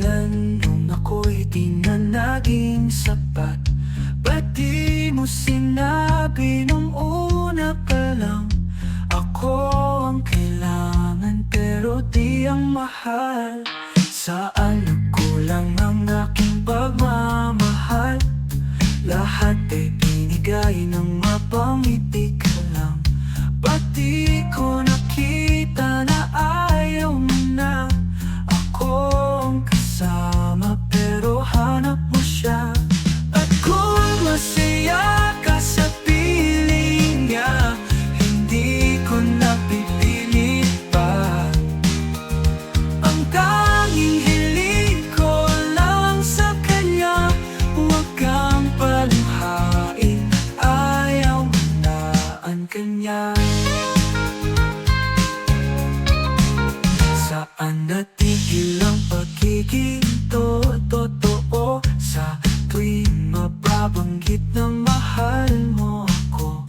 dahilan nung ako'y di na naging sapat? Ba't di mo sinabi nung una pa lang? Ako ang kailangan pero di ang mahal. Saan nagkulang ang aking pagmamahal? Lahat ay binigay ng mapangiti ka lang. Ba't di ko nakita na ayaw mo na? Ako ang kasama pero hanap mo siya. At kung masaya ka sa piling niya, hindi ko napipilit pa. Ang tanging hiling ko lang sa kanya, huwag kang paluhain, ayaw mo na ang kanya. Saan natigil ang pagiging totoo? Sa tuwing mababanggit na mahal mo ako,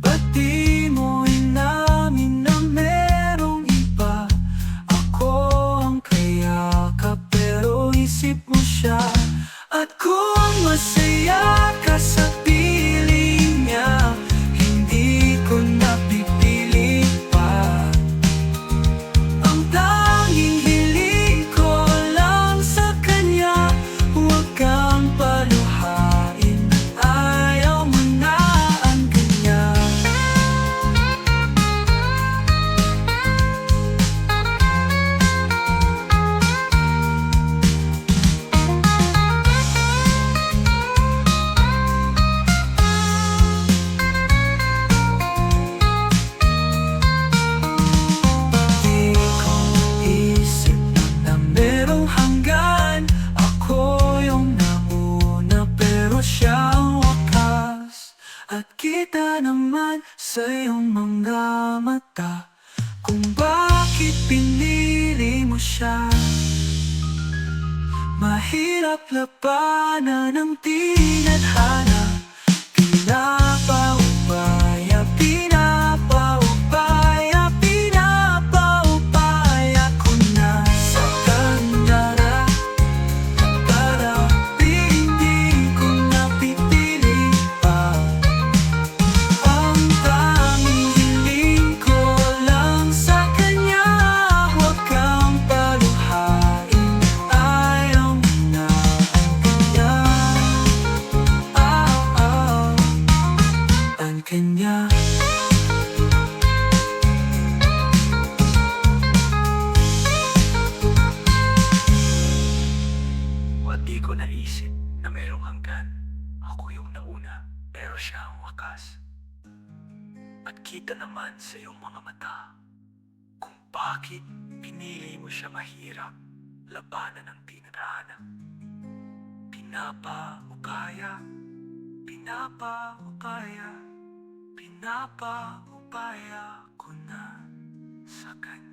ba't di mo inamin na merong iba? Ako ang kayakap pero isip mo siya. At kung masaya ka sa piling niya, hindi ko napipilit pa. Ang tanging hiling ko lang sa kanya, huwag kang paluhain, ayaw mo na ang kanya. Di ko isip na merong hanggan. Ako yung nauna pero siya ang wakas. At kita naman sa iyong mga mata kung bakit pinili mo siya. Mahirap labanan ng tinadhana. Pinapaubaya, pinapaubaya, pinapaubaya ko na sa kandara. Para hindi ko napipili pa. Ang tanging hiling ko lang sa kanya, huwag kang paluhain, ayaw mo na ang kanya. Ang kanya. At di ko naisip na merong hanggan. Ako yung nauna pero siya ang wakas. At kita naman sa iyong mga mata kung bakit pinili mo siya. Mahirap labanan ng tinadhana. Pinapaubaya, pinapaubaya, pinapaubaya ko na sa kanya.